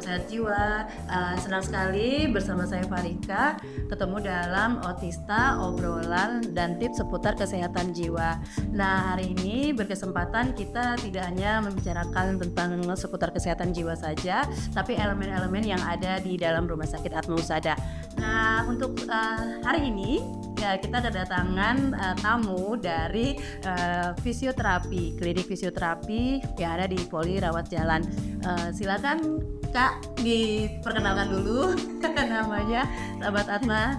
Sehat Jiwa. Senang sekali bersama saya Farika ketemu dalam Otista, obrolan dan tips seputar kesehatan jiwa. Nah, hari ini berkesempatan kita tidak hanya membicarakan tentang seputar kesehatan jiwa saja, tapi elemen-elemen yang ada di dalam Rumah Sakit Atma Husada. Nah, untuk hari ini ya, kita kedatangan tamu dari fisioterapi, klinik fisioterapi yang ada di Poli Rawat Jalan. Silakan Kak, diperkenalkan dulu namanya, sahabat Atma.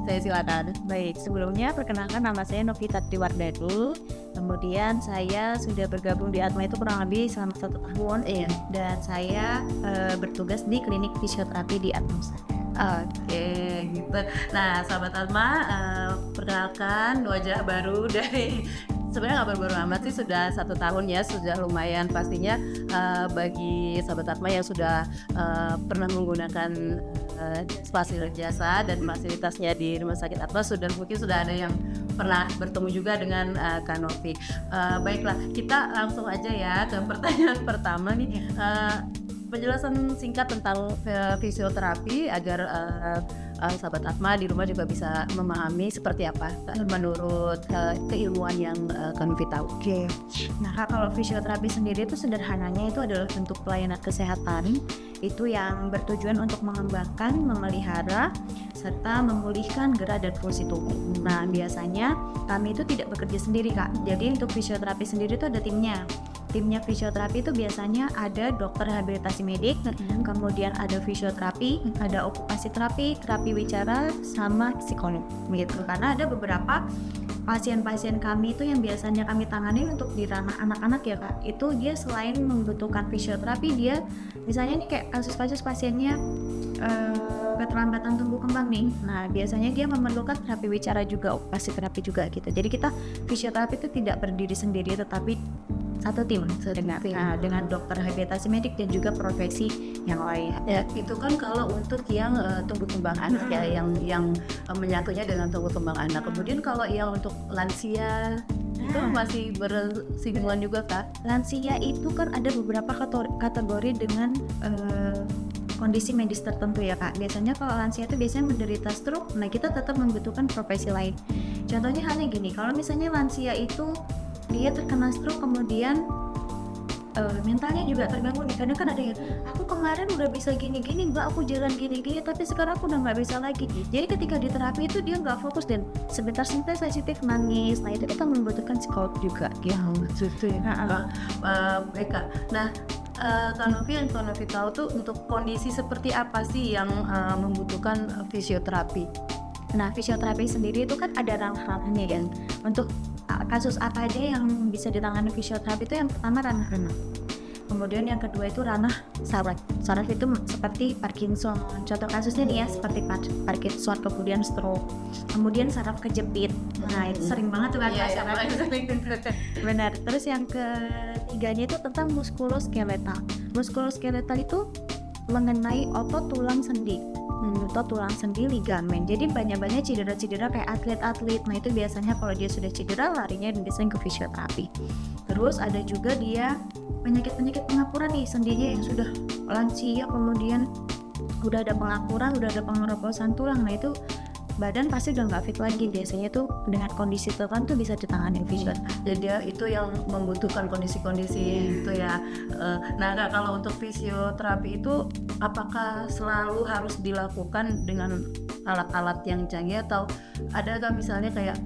Saya silakan. Baik, sebelumnya perkenalkan nama saya Novita Triwardhanu. Kemudian saya sudah bergabung di Atma itu kurang lebih selama 1 tahun, dan saya bertugas di klinik fisioterapi di Atma. Oke, gitu. Nah, sahabat Atma, perkenalkan wajah baru dari, sebenarnya nggak baru-baru amat sih, sudah 1 tahun ya, sudah lumayan pastinya bagi sahabat Atma yang sudah pernah menggunakan fasilitas jasa dan fasilitasnya di Rumah Sakit Atma, mungkin sudah ada yang pernah bertemu juga dengan Kak Novi. Baiklah, kita langsung aja ya ke pertanyaan pertama nih. Penjelasan singkat tentang fisioterapi agar sahabat Atma di rumah juga bisa memahami seperti apa menurut keilmuan yang kami tahu. Oke. Nah, kalau fisioterapi sendiri itu sederhananya itu adalah bentuk pelayanan kesehatan itu yang bertujuan untuk mengembangkan, memelihara, serta memulihkan gerak dan fungsi tubuh. Nah, biasanya kami itu tidak bekerja sendiri, Kak. Jadi untuk fisioterapi sendiri itu ada timnya. Timnya fisioterapi itu biasanya ada dokter rehabilitasi medik, kemudian ada fisioterapi, ada okupasi terapi wicara, sama psikolog gitu. Karena ada beberapa pasien-pasien kami itu yang biasanya kami tangani untuk di ranah anak-anak ya Kak, itu dia selain membutuhkan fisioterapi, dia misalnya nih kayak kasus-kasus pasiennya keterlambatan tumbuh kembang nih. Nah, biasanya dia memerlukan terapi wicara juga, okupasi terapi juga gitu. Jadi kita fisioterapi itu tidak berdiri sendiri, tetapi satu tim dengan dokter rehabilitasi medik dan juga profesi yang lain. Ya, itu kan kalau untuk yang tumbuh kembang anak ya, yang menyatunya dengan tumbuh kembang anak. Kemudian kalau yang untuk lansia itu masih bersinggungan juga Kak? Lansia itu kan ada beberapa kategori dengan kondisi medis tertentu ya Kak. Biasanya kalau lansia itu biasanya menderita stroke, nah kita tetap membutuhkan profesi lain. Contohnya halnya gini, kalau misalnya lansia itu dia terkena stroke, kemudian mentalnya juga terganggu nih. Kadang kan ada yang, aku kemarin udah bisa gini-gini mbak, aku jalan gini-gini, tapi sekarang aku udah nggak bisa lagi. Jadi ketika di terapi itu dia nggak fokus dan sebentar-sebentar sensitif nangis. Nah itu kita membutuhkan psikolog juga gitu. Baik Kak. Nah, Kak Novi, yang Kak Novi tahu tuh untuk kondisi seperti apa sih yang membutuhkan fisioterapi? Nah, fisioterapi sendiri itu kan ada ranah-ranahnya kan. Untuk kasus apa aja yang bisa ditangani fisioterapi itu yang pertama ranah renang. Kemudian yang kedua itu ranah saraf. Saraf itu seperti Parkinson. Contoh kasusnya nih ya seperti Parkinson, kemudian stroke. Kemudian saraf kejepit. Nah, itu sering banget tuh kan saraf. Benar. Terus yang ketiganya itu tentang muskuloskeletal. Muskuloskeletal itu mengenai otot tulang sendi. Otot tulang sendi, ligamen. Jadi banyak-banyak cedera-cedera kayak atlet-atlet. Nah itu biasanya kalau dia sudah cedera larinya biasanya ke fisioterapi. Terus ada juga dia penyakit-penyakit pengapuran nih, sendinya yang sudah lansia, kemudian udah ada pengapuran, udah ada pengeroposan tulang. Nah itu badan pasti udah nggak fit lagi. Biasanya tuh dengan kondisi tertentu bisa ditangani fisioterapi. Jadi itu yang membutuhkan kondisi-kondisi itu ya. Nah Kak, kalau untuk fisioterapi itu apakah selalu harus dilakukan dengan alat-alat yang canggih atau ada kan misalnya kayak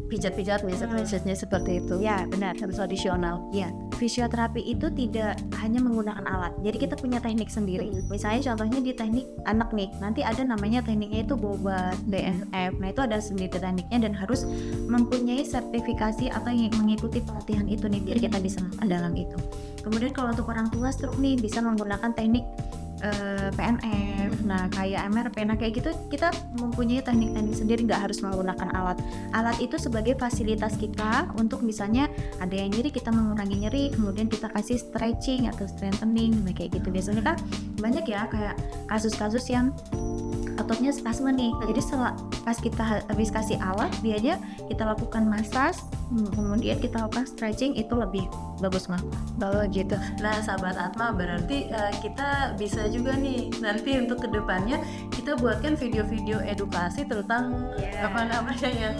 pijat-pijat misalnya seperti itu? Ya benar, tradisional. Ya, fisioterapi itu tidak hanya menggunakan alat. Jadi kita punya teknik sendiri. Misalnya contohnya di teknik anak nih, nanti ada namanya tekniknya itu Bobat, DSF. Nah itu ada sendiri tekniknya dan harus mempunyai sertifikasi atau yang mengikuti pelatihan itu nih biar kita bisa dalam itu. Kemudian kalau untuk orang tua stroke nih bisa menggunakan teknik PNF, nah kayak MRP, nah kayak gitu kita mempunyai teknik-teknik sendiri, nggak harus menggunakan alat. Alat itu sebagai fasilitas kita untuk misalnya ada yang nyeri kita mengurangi nyeri, kemudian kita kasih stretching atau strengthening, nah kayak gitu. Biasanya kan banyak ya kayak kasus-kasus yang ototnya spasme nih, jadi pas kita habis kasih alat dia aja kita lakukan massage kemudian kita lakukan stretching, itu lebih bagus mah. Kalau gitu. Nah, sahabat Atma, berarti kita bisa juga nih nanti untuk kedepannya kita buatkan video-video edukasi tentang apa namanya yang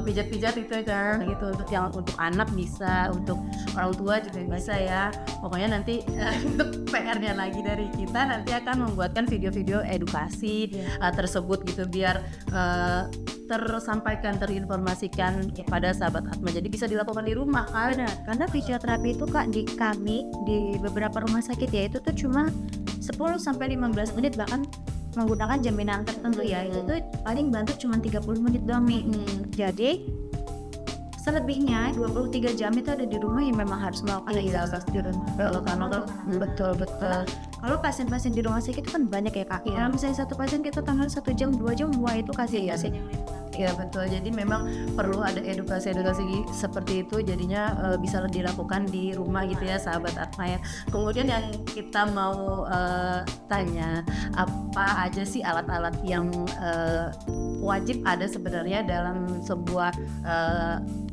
pijat-pijat itu kan, gitu, untuk yang untuk anak bisa, untuk orang tua juga bisa ya. Pokoknya nanti untuk PR-nya lagi dari kita nanti akan membuatkan video-video edukasi tersebut gitu, biar tersampaikan, terinformasikan kepada sahabat Atma. Jadi bisa dilakukan di rumah kan? Benar, karena fisioterapi itu Kak di kami di beberapa rumah sakit ya itu tuh cuma 10 sampai 15 menit, bahkan menggunakan jaminan tertentu ya itu tuh paling bantu cuma 30 menit doang nih. Jadi selebihnya 23 jam itu ada di rumah yang memang harus melakukan aktivitas di rumah. Betul. Kalau pasien-pasien di rumah sakit itu kan banyak ya Kak. Kalau misalnya satu pasien kita tanggal 1 jam 2 jam, wah itu kasih pasiennya. Iya betul, jadi memang perlu ada edukasi seperti itu, jadinya bisa dilakukan di rumah gitu ya sahabat Atma ya. Kemudian yang kita mau tanya, apa aja sih alat-alat yang wajib ada sebenarnya dalam sebuah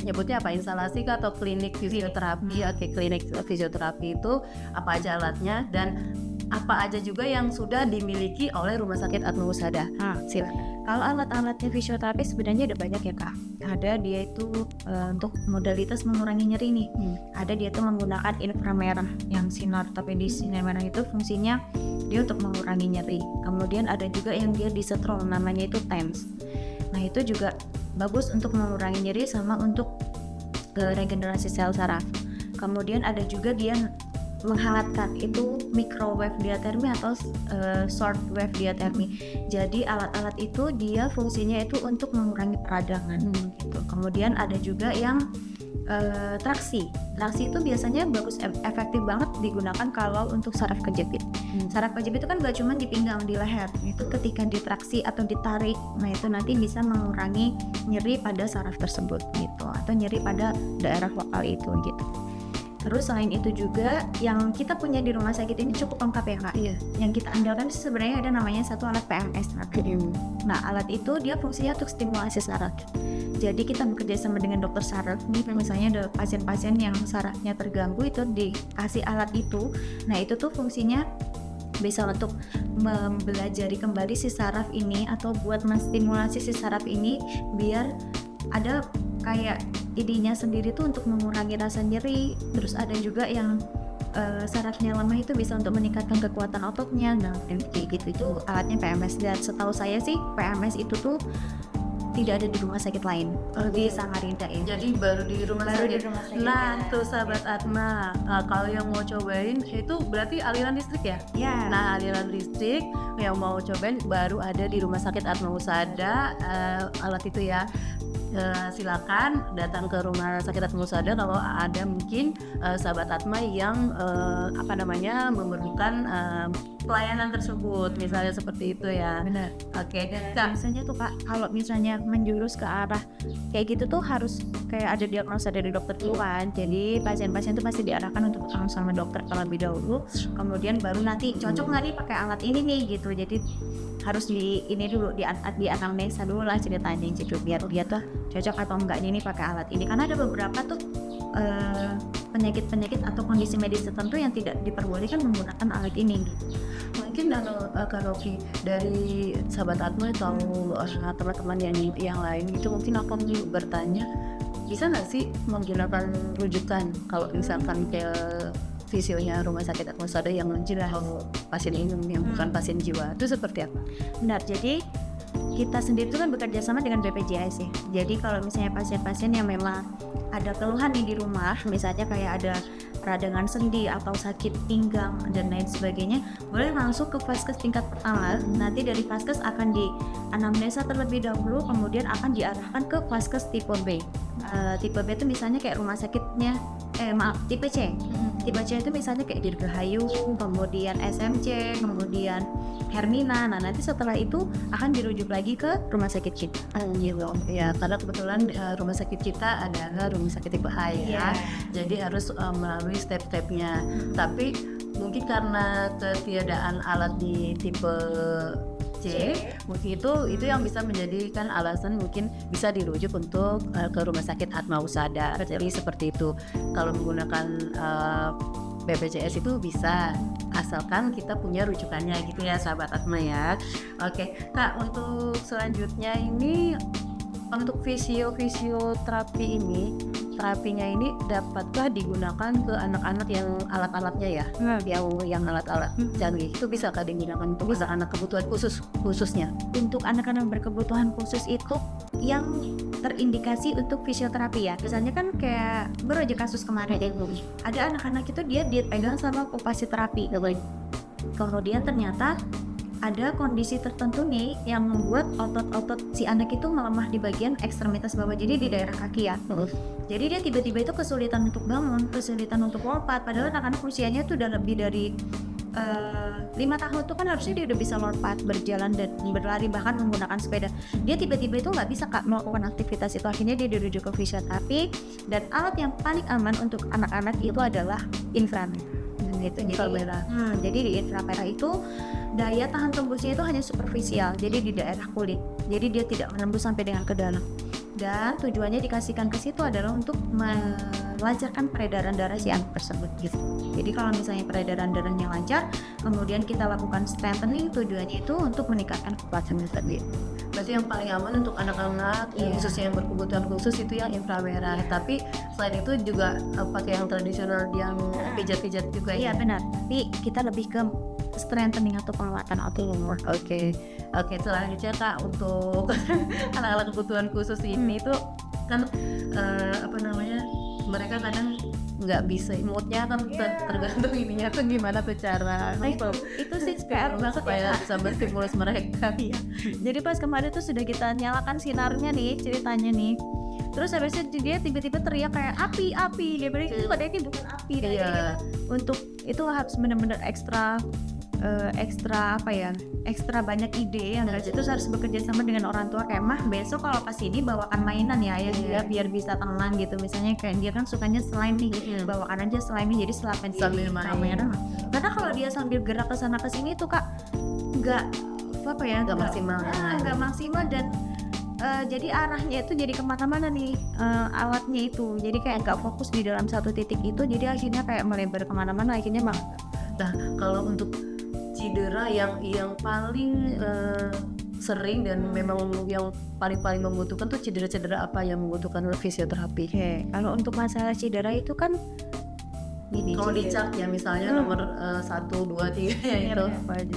nyebutnya apa, instalasi atau klinik fisioterapi? Oke, klinik fisioterapi itu apa aja alatnya dan apa aja juga yang sudah dimiliki oleh Rumah Sakit Atma Husada? Silakan. Kalau alat-alatnya fisioterapi sebenarnya ada banyak ya Kak. Ada dia itu untuk modalitas mengurangi nyeri nih. Ada dia itu menggunakan inframerah yang sinar, tapi di sinar merah itu fungsinya dia untuk mengurangi nyeri. Kemudian ada juga yang dia disetrum, namanya itu TENS. Nah itu juga bagus untuk mengurangi nyeri sama untuk regenerasi sel saraf. Kemudian ada juga dia menghangatkan, itu microwave diathermy atau short wave diathermy. Jadi alat-alat itu dia fungsinya itu untuk mengurangi peradangan gitu. Kemudian ada juga yang traksi itu biasanya bagus, efektif banget digunakan kalau untuk saraf kejepit. Saraf kejepit itu kan gak cuma di pinggang, di leher. Itu ketika ditraksi atau ditarik, nah itu nanti bisa mengurangi nyeri pada saraf tersebut gitu, atau nyeri pada daerah vokal itu gitu. Terus selain itu juga yang kita punya di rumah sakit ini cukup lengkap ya Kak. Yang kita andalkan sebenarnya ada namanya satu alat PMS. Nah alat itu dia fungsinya untuk stimulasi saraf. Jadi kita bekerja sama dengan dokter saraf nih, misalnya ada pasien-pasien yang sarafnya terganggu itu dikasih alat itu. Nah itu tuh fungsinya bisa untuk mempelajari kembali si saraf ini atau buat menstimulasi si saraf ini biar ada kayak idenya sendiri tuh untuk mengurangi rasa nyeri. Terus ada juga yang sarafnya lemah itu bisa untuk meningkatkan kekuatan ototnya. Nah kayak gitu itu alatnya PMS. Dan setahu saya sih PMS itu tuh tidak ada di rumah sakit lain, di Samarinda ya. Jadi baru di rumah sakit. Nah tuh sahabat Atma, kalau yang mau cobain itu berarti aliran listrik ya? Nah aliran listrik yang mau cobain baru ada di Rumah Sakit Atma Husada, alat itu ya. Silakan datang ke Rumah Sakit Atma Husada kalau ada mungkin sahabat Atma yang memerlukan pelayanan tersebut, misalnya seperti itu ya. Benar. Oke. Nah, biasanya tuh Kak, kalau misalnya menjurus ke arah kayak gitu tuh harus kayak ada diagnosa dari dokter dulu kan. Jadi pasien-pasien tuh pasti diarahkan untuk ketemu sama dokter terlebih dahulu, kemudian baru nanti cocok nggak nih pakai alat ini nih gitu. Jadi harus di anamnesa dulu lah ceritanya gitu, biar dia tuh cocok atau enggaknya ini pakai alat ini. Karena ada beberapa tuh penyakit-penyakit atau kondisi medis tertentu yang tidak diperbolehkan menggunakan alat ini gitu. Mungkin Kak Rofi dari sahabat Atma atau teman-teman yang lain gitu, mungkin aku bertanya, bisa nggak sih menggunakan rujukan kalau misalkan ke visionya Rumah Sakit Atma Husada yang jelas pasien ini yang bukan pasien jiwa, itu seperti apa? Benar, jadi kita sendiri itu kan bekerja sama dengan BPJS ya. Jadi kalau misalnya pasien-pasien yang memang ada keluhan nih di rumah, misalnya kayak ada peradangan sendi atau sakit pinggang dan lain sebagainya, boleh langsung ke vaskes tingkat pertama. Nanti dari vaskes akan di anamnesa terlebih dahulu, kemudian akan diarahkan ke vaskes tipe B. Tipe B itu misalnya kayak rumah sakitnya tipe C. Tipe C itu misalnya kayak Dirgahayu, kemudian SMC, kemudian Hermina. Nah nanti setelah itu akan dirujuk lagi ke rumah sakit kita. Ya, karena kebetulan rumah sakit kita adalah rumah sakit tipe A ya. Jadi harus melalui step-stepnya. Tapi mungkin karena ketiadaan alat di tipe C, mungkin itu yang bisa menjadikan alasan mungkin bisa dirujuk untuk ke rumah sakit Atma Husada. Jadi seperti itu. Kalau menggunakan BPJS itu bisa, asalkan kita punya rujukannya gitu ya sahabat Atma ya. Oke Kak, untuk selanjutnya ini untuk fisioterapi ini, terapinya ini dapatkah digunakan ke anak-anak yang alat-alatnya ya, yang alat-alat canggih itu bisa kah digunakan untuk anak kebutuhan khususnya? Untuk anak-anak berkebutuhan khusus itu yang terindikasi untuk fisioterapi ya. Misalnya kan kayak baru aja kasus kemarin ada anak-anak itu dia dipegang sama okupasi terapi. Kemudian ternyata ada kondisi tertentu nih yang membuat otot-otot si anak itu melemah di bagian ekstremitas bawah, jadi di daerah kaki ya. Jadi dia tiba-tiba itu kesulitan untuk bangun, kesulitan untuk lompat, padahal anak-anak usianya tuh udah lebih dari 5 tahun tuh kan harusnya dia udah bisa lompat, berjalan dan berlari, bahkan menggunakan sepeda. Dia tiba-tiba itu nggak bisa Kak melakukan aktivitas itu, akhirnya dia dirujuk ke fisioterapi, dan alat yang paling aman untuk anak-anak itu adalah inframerah. Jadi di inframerah itu daya tahan tembusnya itu hanya superficial, jadi di daerah kulit, jadi dia tidak menembus sampai dengan ke dalam. Dan tujuannya dikasihkan ke situ adalah untuk melancarkan peredaran darah si anak tersebut gitu. Jadi kalau misalnya peredaran darahnya lancar, kemudian kita lakukan strengthening, tujuannya itu untuk meningkatkan kekuatan tadi. Berarti yang paling aman untuk anak-anak, khususnya yang berkebutuhan khusus itu yang inframerah. Tapi selain itu juga pakai yang tradisional, yang pijat-pijat juga. Iya benar. Tapi kita lebih ke strengthening atau penguatan otot. Oke, selanjutnya Kak, untuk anak-anak kebutuhan khusus ini tuh kan mereka kadang nggak bisa, moodnya kan tergantung ininya tuh gimana tuh cara itu sih PR banget supaya bisa berstimulus mereka. Jadi pas kemarin tuh sudah kita nyalakan sinarnya nih, ceritanya nih, terus habis itu dia tiba-tiba teriak kayak api, dia bilang itu padahal itu bukan api. Untuk itu harus benar-benar ekstra banyak ide yang dari situ harus bekerja sama dengan orang tua, kayak mah besok kalau pas ini bawakan mainan ya dia biar bisa tenang gitu. Misalnya kayak dia kan sukanya slime nih, bawakan aja slime jadi sambil main. Karena kalau dia sambil gerak ke sana ke sini tuh Kak nggak maksimal dan jadi arahnya itu jadi kemana-mana nih alatnya itu, jadi kayak nggak fokus di dalam satu titik itu, jadi akhirnya kayak melebar kemana-mana akhirnya mah. Nah kalau untuk cedera yang paling sering dan memang yang paling membutuhkan tuh cedera apa yang membutuhkan fisioterapi? Kalau untuk masalah cedera itu kan kalau dicak ya misalnya nomor 1, 2, 3 ya itu.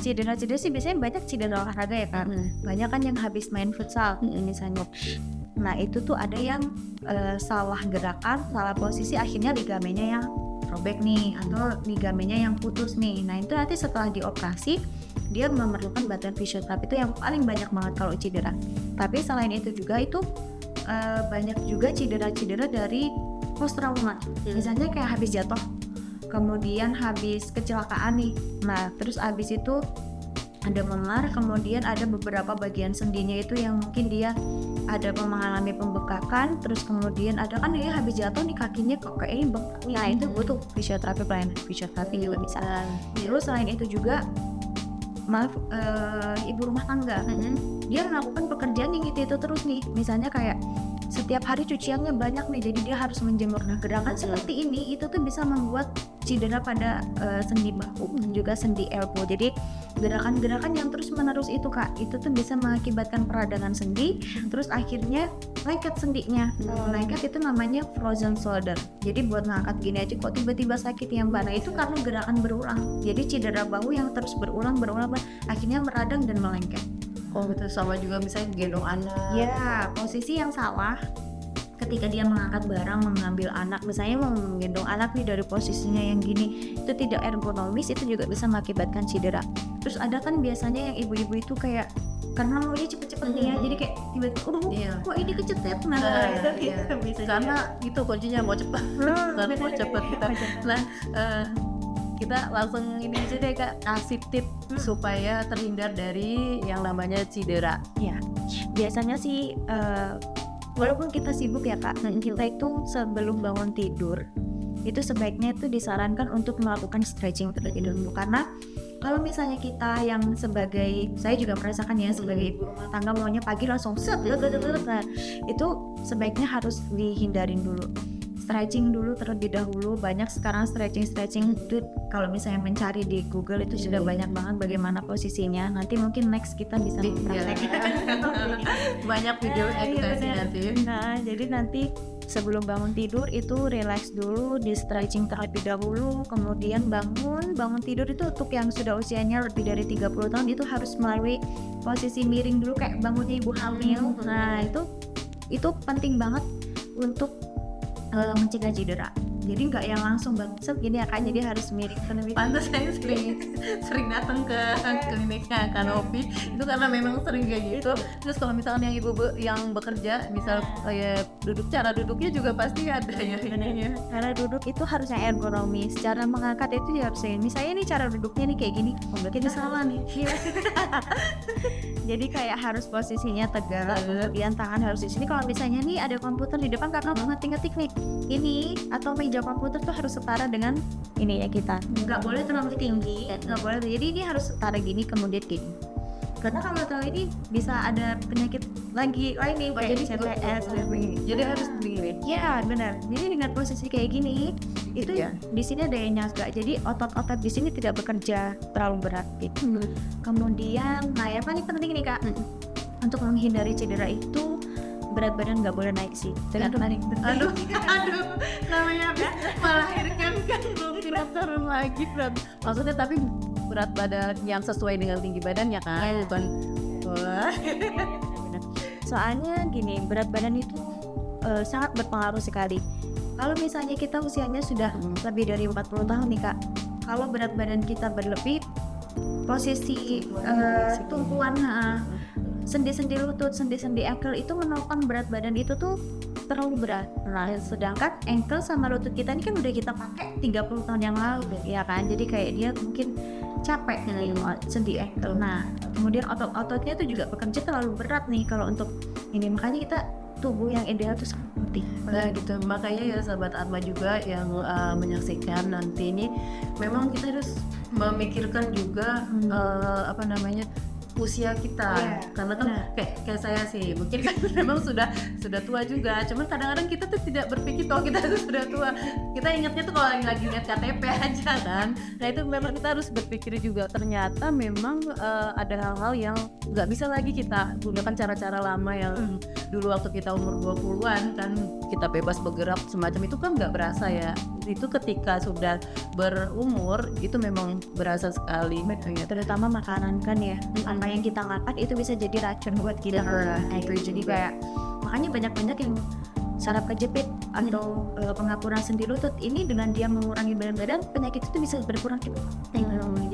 Cedera sih biasanya banyak cedera olahraga ya Kak. Banyak kan yang habis main futsal misalnya. Nah itu tuh ada yang salah gerakan, salah posisi, akhirnya ligamennya yang robek nih atau ligamennya yang putus nih. Nah itu nanti setelah dioperasi dia memerlukan bantuan fisioterapi, itu yang paling banyak banget kalau cedera. Tapi selain itu juga itu banyak juga cedera dari post trauma. Misalnya kayak habis jatuh, kemudian habis kecelakaan nih. Nah terus habis itu ada memar, kemudian ada beberapa bagian sendinya itu yang mungkin dia ada mengalami pembekakan, terus kemudian ada kan dia habis jatuh nih kakinya kok kayak bengkak. Nah itu butuh fisioterapi, pelayanan fisioterapi juga bisa. Terus selain itu juga ibu rumah tangga, dia melakukan pekerjaan yang itu terus nih, misalnya kayak setiap hari cuciannya banyak nih, jadi dia harus menjemur. Nah gerakan seperti ini itu tuh bisa membuat cedera pada sendi bahu dan juga sendi elbow. Jadi gerakan-gerakan yang terus menerus itu Kak, itu tuh bisa mengakibatkan peradangan sendi, terus akhirnya lengket sendinya. Lengket itu namanya frozen shoulder. Jadi buat ngangkat gini aja kok tiba-tiba sakit yang mana, itu karena gerakan berulang. Jadi cedera bahu yang terus berulang akhirnya meradang dan melengket. Oh betul, sama juga misalnya gendong anak. Ya, posisi yang salah ketika dia mengangkat barang, mengambil anak, misalnya menggendong anak nih dari posisinya yang gini, itu tidak ergonomis, itu juga bisa mengakibatkan cedera. Terus ada kan biasanya yang ibu-ibu itu kayak karena maunya cepet-cepet nih ya, jadi kayak tiba-tiba kok ini kecetet, itu bisa karena itu kuncinya mau cepat, karena mau cepat kita. Nah kita langsung ini aja deh Kak, kasih tip supaya terhindar dari yang namanya cedera. Ya, biasanya sih walaupun kita sibuk ya Kak, kita itu sebelum bangun tidur itu sebaiknya itu disarankan untuk melakukan stretching terlebih dahulu, karena Kalau misalnya kita yang sebagai, saya juga merasakan ya sebagai ibu rumah tangga maunya pagi langsung set, nah itu sebaiknya harus dihindarin dulu. Stretching dulu terlebih dahulu. Banyak sekarang stretching itu kalau misalnya mencari di Google itu sudah banyak banget bagaimana posisinya. Nanti mungkin next kita bisa mempraktekkan. Banyak video edukasi nanti. Nah, jadi nanti sebelum bangun tidur itu relax dulu, di stretching terlebih dahulu, kemudian bangun tidur itu untuk yang sudah usianya lebih dari 30 tahun itu harus melalui posisi miring dulu kayak bangunnya ibu hamil. Nah, itu penting banget untuk mencegah cedera. Jadi nggak yang langsung bangun gini ya Kak, jadi harus miring terlebih. Pantas saya sering datang ke kliniknya Kanopi itu karena memang sering kayak gitu. Terus kalau misalkan yang ibu yang bekerja, misal kayak cara duduknya juga pasti ada ya ininya. Cara duduk itu harusnya ergonomis. Cara mengangkat itu ya harusnya. Misalnya nih cara duduknya nih kayak gini, berarti salah nih. Jadi kayak harus posisinya tegak, kemudian tangan harus di sini. Kalau misalnya nih ada komputer di depan karena ngetik nih, ini atau meja komputer tuh harus setara dengan ini ya kita. Nggak boleh terlalu tinggi, nggak boleh. Jadi ini harus setara gini kemudian gini. Karena kalau terlalu ini bisa ada penyakit lagi ini kayak CTS. Jadi harus begini. Ya benar. Jadi dengan posisi kayak gini itu di sini ada yang nyangga. Jadi otot-otot di sini tidak bekerja terlalu berat gitu. Kemudian, nah yang paling penting nih Kak, untuk menghindari cedera itu berat badan nggak boleh naik sih. Aduh, namanya habis melahirkan kan belum turun lagi berat. Maksudnya tapi berat badan yang sesuai dengan tinggi badannya kan, bukan. Soalnya gini, berat badan itu sangat berpengaruh sekali. Kalau misalnya kita usianya sudah lebih dari 40 tahun nih Kak, kalau berat badan kita berlebih, posisi tumpuan sendi-sendi lutut, sendi-sendi ankle itu menopang berat badan itu tuh terlalu berat. Nah, sedangkan ankle sama lutut kita ini kan udah kita pakai 30 tahun yang lalu ya kan, jadi kayak dia mungkin capek nih sendi ankle. Nah, kemudian otot-ototnya itu juga bekerja terlalu berat nih kalau untuk ini, makanya kita tubuh yang ideal itu sangat penting. Nah gitu, makanya ya sahabat Atma juga yang menyaksikan nanti ini, memang kita harus memikirkan juga usia kita, karena kan kayak saya sih mungkin kan memang sudah tua juga, cuman kadang-kadang kita tuh tidak berpikir kalau kita tuh sudah tua, kita ingatnya tuh kalau lagi lihat KTP aja kan. Nah itu memang kita harus berpikir juga, ternyata memang ada hal-hal yang nggak bisa lagi kita gunakan cara-cara lama yang dulu waktu kita umur 20-an kan kita bebas bergerak semacam itu kan nggak berasa ya. Itu ketika sudah berumur itu memang berasa sekali. Terutama makanan kan ya, apa yang kita makan itu bisa jadi racun buat kita. Jadi kayak makanya banyak yang saraf kejepit atau pengapuran sendi lutut ini, dengan dia mengurangi berat badan, penyakit itu bisa berkurang gitu.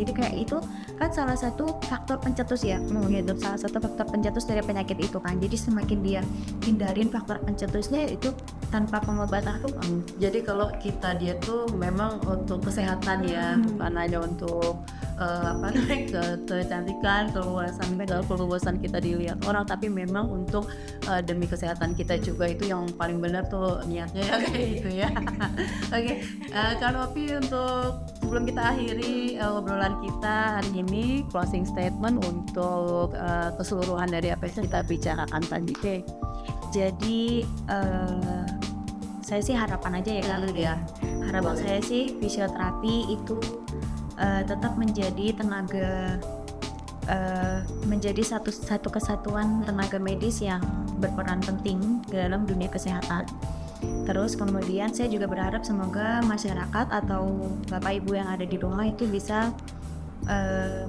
Jadi kayak itu kan salah satu faktor pencetus ya, gitu, salah satu faktor pencetus dari penyakit itu kan. Jadi semakin dia hindarin faktor pencetusnya itu tanpa pengobatan. Jadi kalau kita dia tuh memang untuk kesehatan ya, bukan hanya untuk kecantikan, keluasan kita dilihat orang, tapi memang untuk demi kesehatan kita juga. Itu yang paling benar tuh niatnya ya kayak gitu ya. Oke, Kak Novi, untuk sebelum kita akhiri obrolan kita hari ini, closing statement untuk keseluruhan dari apa yang kita bicarakan tadi. Jadi saya sih harapan aja ya Kak. Harapan saya sih fisioterapi itu tetap menjadi tenaga, menjadi satu kesatuan tenaga medis yang berperan penting dalam dunia kesehatan. Terus kemudian saya juga berharap semoga masyarakat atau bapak ibu yang ada di rumah itu bisa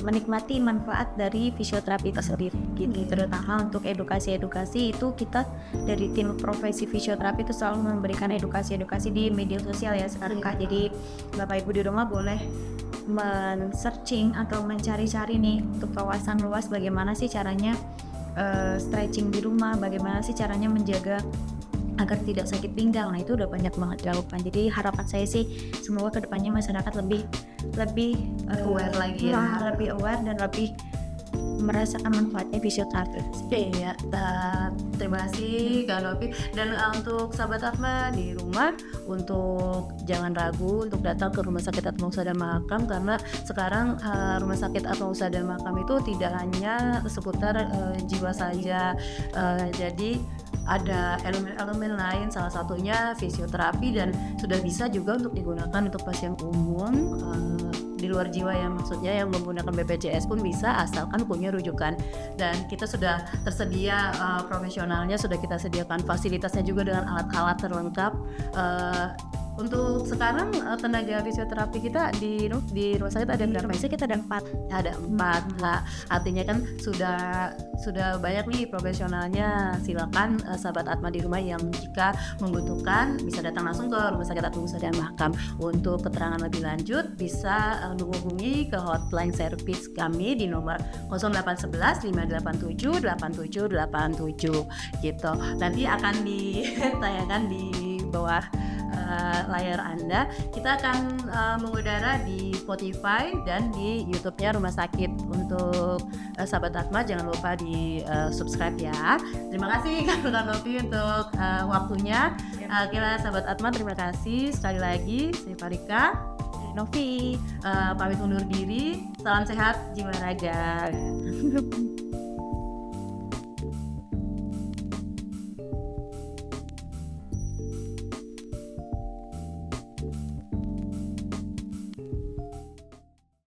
menikmati manfaat dari fisioterapi tersebut gitu. Terutama untuk edukasi itu kita dari tim profesi fisioterapi itu selalu memberikan edukasi di media sosial ya sekarang Kak. Jadi bapak ibu di rumah boleh men-searching atau mencari-cari nih untuk kawasan luas bagaimana sih caranya stretching di rumah, bagaimana sih caranya menjaga agar tidak sakit pinggang. Nah itu udah banyak banget dilakukan. Jadi harapan saya sih semoga kedepannya masyarakat lebih aware lagi ya, lebih aware dan lebih merasakan manfaatnya fisioterapi. Iya, terima kasih Kak Novi. Dan untuk sahabat Atma di rumah, untuk jangan ragu untuk datang ke Rumah Sakit Atma Usaha dan Mahakam, karena sekarang Rumah Sakit Atma Usaha dan Mahakam itu tidak hanya seputar jiwa saja, jadi ada elemen-elemen lain, salah satunya fisioterapi, dan sudah bisa juga untuk digunakan untuk pasien umum di luar jiwa ya, maksudnya yang menggunakan BPJS pun bisa asalkan punya rujukan. Dan kita sudah tersedia profesionalnya, sudah kita sediakan fasilitasnya juga dengan alat-alat terlengkap. Untuk sekarang tenaga fisioterapi kita di rumah sakit ada berapa? Rumah sakit ada 4. Ada 4. Nah, artinya kan sudah banyak nih profesionalnya. Silakan sahabat Atma di rumah yang jika membutuhkan bisa datang langsung ke Rumah Sakit Atma Usaha dan Mahakam. Untuk keterangan lebih lanjut bisa menghubungi ke hotline service kami di nomor 0811 587 8787 gitu. Nanti akan ditayangkan di bawah layar Anda. Kita akan mengudara di Spotify dan di YouTube-nya Rumah Sakit. Untuk sahabat Atma jangan lupa di subscribe ya. Terima kasih Kak Novi untuk waktunya. Kira sahabat Atma, terima kasih sekali lagi. Saya Farika Novi pamit undur diri. Salam sehat jiwa raga.